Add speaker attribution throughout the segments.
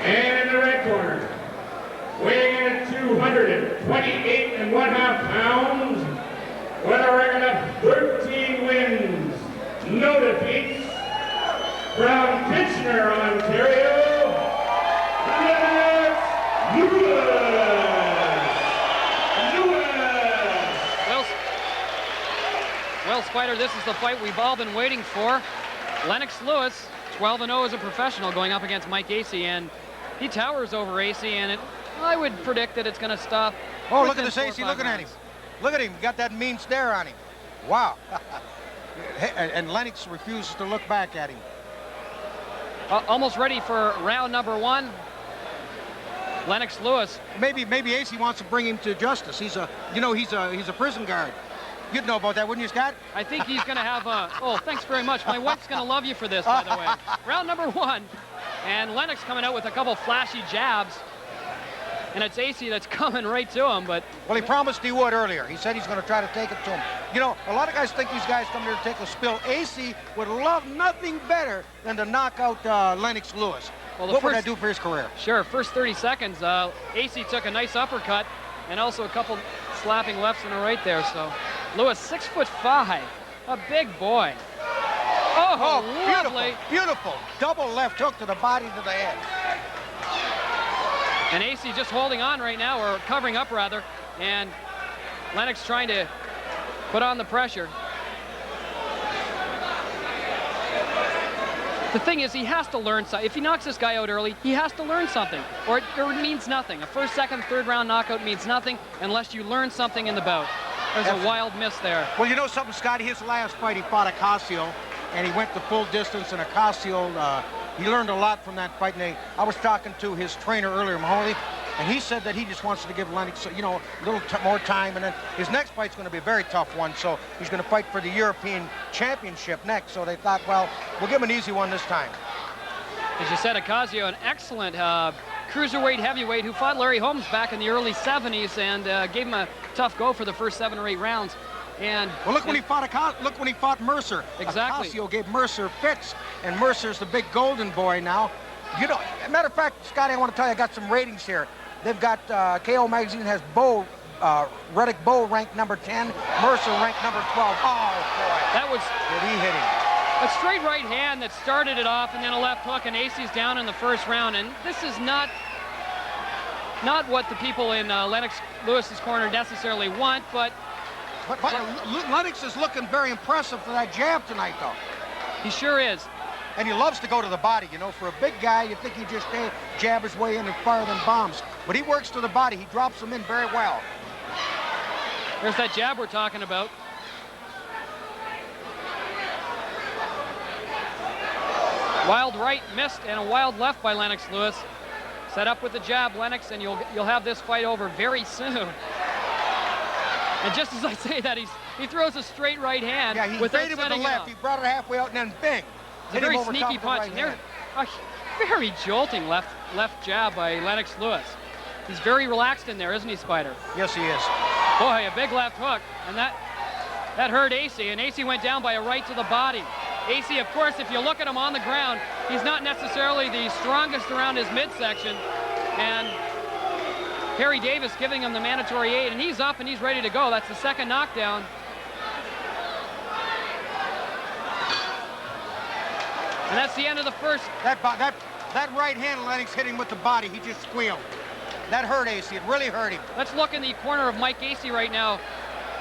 Speaker 1: And in the red corner, weighing in at 228.5 pounds, with a record of 13 wins, no defeats, from Kitchener, Ontario, Lennox Lewis.
Speaker 2: Well, Spider, this is the fight we've all been waiting for. Lennox Lewis, 12-0 as a professional, going up against Mike Acey, and he towers over Acey, and I would predict that it's going to stop.
Speaker 3: Oh, look at this Acey looking at him. Look at him, got that mean stare on him. Wow. And Lennox refuses to look back at him.
Speaker 2: Almost ready for round number 1. Lennox Lewis.
Speaker 3: Maybe Acey wants to bring him to justice. He's a prison guard. You'd know about that, wouldn't you, Scott?
Speaker 2: I think he's going to have a... Oh, thanks very much. My wife's going to love you for this, by the way. Round number 1. And Lennox coming out with a couple flashy jabs. And it's Acey that's coming right to him, but...
Speaker 3: Well, he promised he would earlier. He said he's going to try to take it to him. You know, a lot of guys think these guys come here to take a spill. Acey would love nothing better than to knock out Lennox Lewis. Well, what would that do for his career?
Speaker 2: Sure, first 30 seconds, Acey took a nice uppercut and also a couple slapping lefts and a right there, so... Lewis, 6'5", a big boy. Oh, lovely.
Speaker 3: Beautiful. Double left hook to the body, to the head.
Speaker 2: And Acey just holding on right now, or covering up rather, and Lennox trying to put on the pressure. The thing is, he has to learn something. If he knocks this guy out early, he has to learn something, or it means nothing. A first, second, third round knockout means nothing unless you learn something in the bout. There's a wild miss there.
Speaker 3: Well, you know something, Scotty? His last fight, he fought Acasio, and he went the full distance, and Acasio, he learned a lot from that fight. And I was talking to his trainer earlier, Mahoney, and he said that he just wants to give Lennox, you know, a little more time, and then his next fight's going to be a very tough one, so he's going to fight for the European Championship next. So they thought, well, we'll give him an easy one this time.
Speaker 2: As you said, Acasio, an excellent cruiserweight heavyweight who fought Larry Holmes back in the early 70s and gave him a tough go for the first 7 or 8 rounds. And
Speaker 3: well, look when he fought Mercer.
Speaker 2: Exactly.
Speaker 3: Acasio gave Mercer fits, and Mercer's the big golden boy now. You know, matter of fact, Scotty, I want to tell you, I got some ratings here. They've got KO Magazine has Reddick Bowe ranked number 10, Mercer ranked number 12. Oh boy!
Speaker 2: That was.
Speaker 3: Did he hit him?
Speaker 2: A straight right hand that started it off, and then a left hook, and Acey's down in the first round. And this is not what the people in Lennox Lewis's corner necessarily want, but
Speaker 3: Lennox is looking very impressive for that jab tonight, though.
Speaker 2: He sure is.
Speaker 3: And he loves to go to the body. You know, for a big guy, you think he just jab his way in and fire them bombs. But he works to the body. He drops them in very well.
Speaker 2: There's that jab we're talking about. Wild right missed, and a wild left by Lennox Lewis. Set up with the jab, Lennox, and you'll have this fight over very soon. And just as I say that, he throws a straight right hand.
Speaker 3: Yeah, he faded with the left. He brought it halfway out, and then bing.
Speaker 2: It's a very sneaky punch. And there's a very jolting left jab by Lennox Lewis. He's very relaxed in there, isn't he, Spider?
Speaker 3: Yes, he is.
Speaker 2: Boy, a big left hook, and that hurt Acey, and Acey went down by a right to the body. Acey, of course, if you look at him on the ground, he's not necessarily the strongest around his midsection, and Harry Davis giving him the mandatory 8, and he's up and he's ready to go. That's the second knockdown. And that's the end of the first.
Speaker 3: That right hand Lennox hit him with the body. He just squealed. That hurt Acey. It really hurt him.
Speaker 2: Let's look in the corner of Mike Acey right now.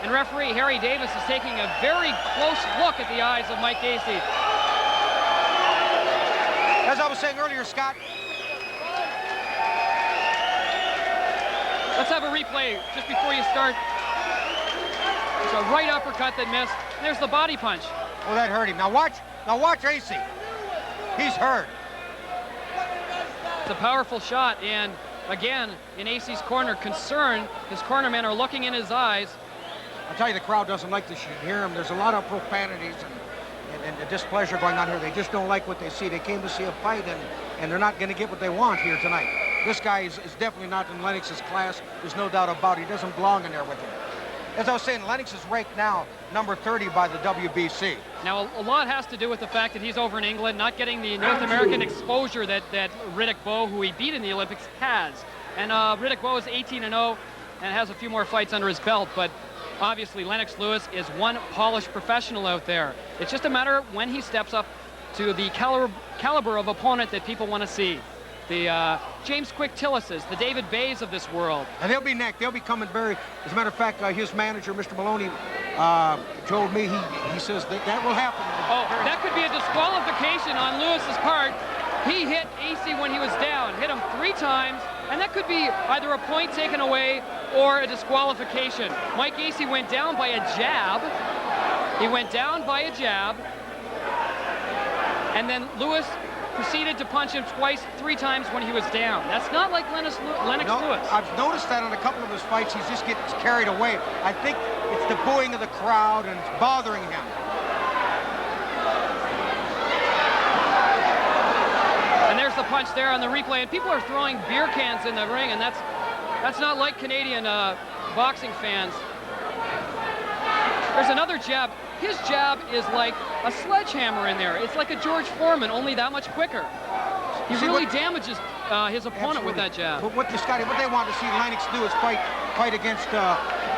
Speaker 2: And referee Harry Davis is taking a very close look at the eyes of Mike Acey.
Speaker 3: As I was saying earlier, Scott.
Speaker 2: Let's have a replay just before you start. There's a right uppercut that missed. There's the body punch.
Speaker 3: Oh, that hurt him. Now watch Acey. He's hurt.
Speaker 2: It's a powerful shot, and again, in Acey's corner, concern. His cornermen are looking in his eyes.
Speaker 3: I'll tell you, the crowd doesn't like this. You hear them. There's a lot of profanities and displeasure going on here. They just don't like what they see. They came to see a fight, and they're not going to get what they want here tonight. This guy is definitely not in Lennox's class. There's no doubt about it. He doesn't belong in there with him. as I was saying, Lennox is ranked now number 30 by the WBC.
Speaker 2: Now, a lot has to do with the fact that he's over in England, not getting the North American exposure that Riddick Bowe, who he beat in the Olympics, has. And Riddick Bowe is 18-0 and has a few more fights under his belt, but obviously Lennox Lewis is one polished professional out there. It's just a matter of when he steps up to the caliber of opponent that people want to see. The James Quick Tillises, the David Bays of this world.
Speaker 3: And they'll be next. They'll be coming very, as a matter of fact, his manager, Mr. Maloney, told me he says that will happen.
Speaker 2: Oh, that could be a disqualification on Lewis's part. He hit Acey when he was down, hit him 3 times, and that could be either a point taken away or a disqualification. Mike Acey went down by a jab. He went down by a jab, and then Lewis proceeded to punch him twice, 3 times when he was down. That's not like Lennox Lewis.
Speaker 3: I've noticed that on a couple of his fights, he's just getting carried away. I think it's the booing of the crowd and it's bothering him.
Speaker 2: And there's the punch there on the replay, and people are throwing beer cans in the ring, and that's not like Canadian boxing fans. There's another jab. His jab is like a sledgehammer in there. It's like a George Foreman, only that much quicker. He really damages his opponent with that jab.
Speaker 3: But what they want to see Lennox do is fight against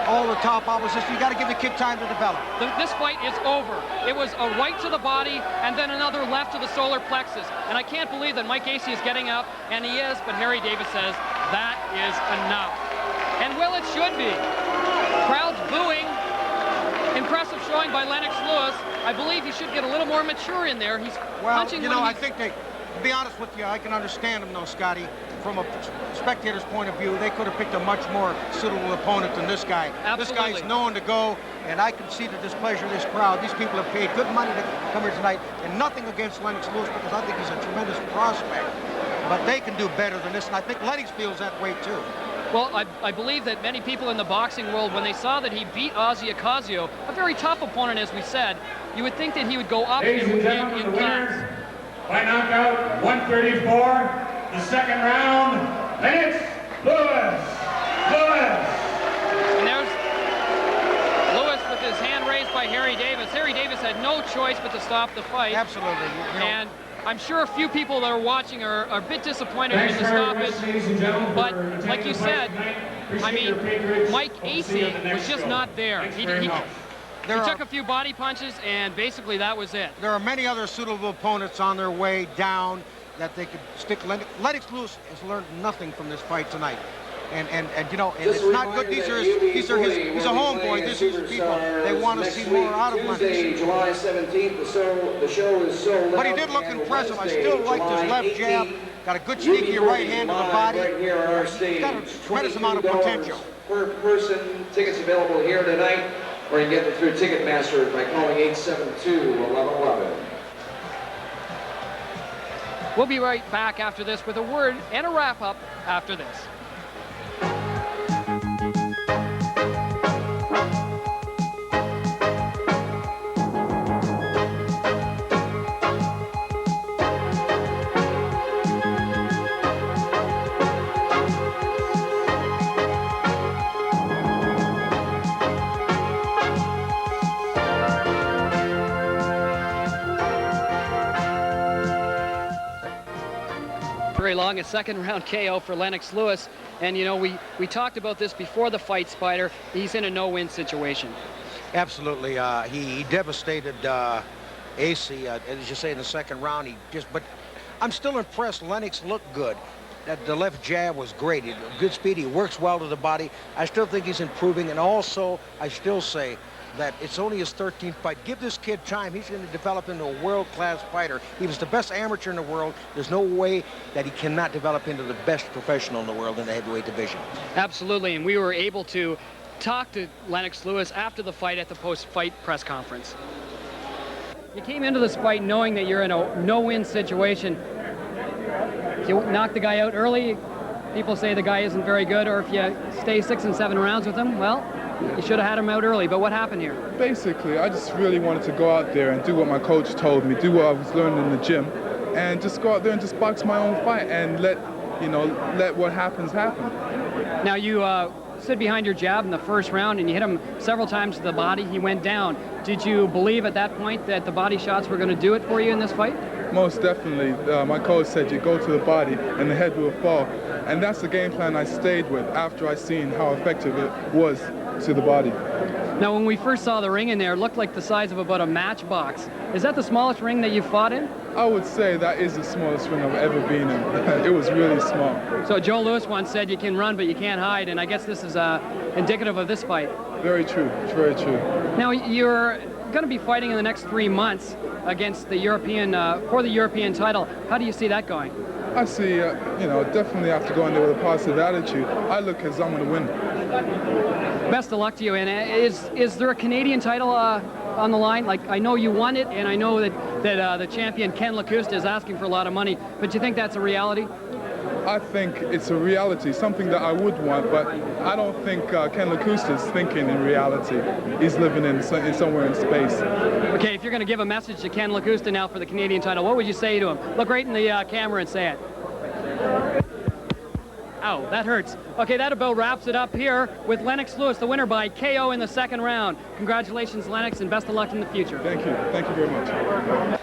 Speaker 3: all the top opposition. You got to give the kid time to develop.
Speaker 2: This fight is over. It was a right to the body and then another left to the solar plexus. And I can't believe that Mike Acey is getting up, and he is, but Harry Davis says that is enough. And well, it should be. Crowd's booing. Impressive showing by Lennox Lewis. I believe he should get a little more mature in there. He's punching.
Speaker 3: You know, I think to be honest with you, I can understand him though, Scotty. From a spectator's point of view, they could have picked a much more suitable opponent than this guy.
Speaker 2: Absolutely.
Speaker 3: This guy's known to go, and I can see the displeasure of this crowd. These people have paid good money to come here tonight, and nothing against Lennox Lewis because I think he's a tremendous prospect. But they can do better than this, and I think Lennox feels that way too.
Speaker 2: Well, I believe that many people in the boxing world, when they saw that he beat Ozzy Ocasio, a very tough opponent, as we said, you would think that he would go up
Speaker 1: Ladies and gentlemen, the winners by knockout, 134, the second round, Lennox Lewis.
Speaker 2: And there's Lewis with his hand raised by Harry Davis. Harry Davis had no choice but to stop the fight.
Speaker 3: Absolutely.
Speaker 2: And I'm sure a few people that are watching are a bit disappointed in the stoppage. But like you said, I mean, Mike Acey was just not there. He took a few body punches, and basically that was it.
Speaker 3: There are many other suitable opponents on their way down that they could stick. Lennox Lewis has learned nothing from this fight tonight. And you know, and it's not good. He's a homeboy. This is his people. They want to see more out of Lennox.
Speaker 4: Tuesday, July 17th, the show is sold out.
Speaker 3: But he did look impressive. I still liked his left jab. Got a good sneaky right hand to the body.
Speaker 4: Right here on our
Speaker 3: He's
Speaker 4: stage.
Speaker 3: got a tremendous amount of potential.
Speaker 4: Per person. Tickets available here tonight, or you can get them through Ticketmaster by calling 872-1111.
Speaker 2: We'll be right back after this with a word and a wrap-up after this. Very long, a second round KO for Lennox Lewis. And you know, we talked about this before the fight, Spider. He's in a no-win situation.
Speaker 3: Absolutely. He devastated Acey, as you say, in the second round. But I'm still impressed. Lennox looked good. The left jab was great. Good speed. He works well to the body. I still think he's improving. And also, I still say that it's only his 13th fight. Give this kid time. He's going to develop into a world-class fighter. He was the best amateur in the world. There's no way that he cannot develop into the best professional in the world in the heavyweight division.
Speaker 2: Absolutely, and we were able to talk to Lennox Lewis after the fight at the post-fight press conference. You came into this fight knowing that you're in a no-win situation. If you knock the guy out early, people say the guy isn't very good, or if you stay 6 and 7 rounds with him, well, you should have had him out early. But what happened here?
Speaker 5: Basically, I just really wanted to go out there and do what my coach told me, do what I was learning in the gym, and just go out there and just box my own fight and let what happens happen.
Speaker 2: Now you stood behind your jab in the first round and you hit him several times to the body. He went down. Did you believe at that point that the body shots were going to do it for you in this fight?
Speaker 5: Most definitely. My coach said you go to the body and the head will fall. And that's the game plan I stayed with after I seen how effective it was to the body.
Speaker 2: Now, when we first saw the ring in there, it looked like the size of about a matchbox. Is that the smallest ring that you've fought in?
Speaker 5: I would say that is the smallest ring I've ever been in. It was really small.
Speaker 2: So Joe Louis once said you can run, but you can't hide, and I guess this is indicative of this fight.
Speaker 5: Very true. It's very true.
Speaker 2: Now, you're going to be fighting in the next 3 months against the European, for the European title. How do you see that going?
Speaker 5: I see, definitely have to go in there with a positive attitude. I look as I'm going to win.
Speaker 2: Best of luck to you. And is there a Canadian title on the line? Like, I know you won it, and I know that the champion Ken Lacusta is asking for a lot of money. But do you think that's a reality?
Speaker 5: I think it's a reality, something that I would want, but I don't think Ken Lacusta is thinking in reality. He's living in somewhere in space.
Speaker 2: Okay, if you're going to give a message to Ken Lacusta now for the Canadian title, what would you say to him? Look right in the camera and say it. Ow, that hurts. Okay, that about wraps it up here with Lennox Lewis, the winner by KO in the second round. Congratulations, Lennox, and best of luck in the future.
Speaker 5: Thank you. Thank you very much.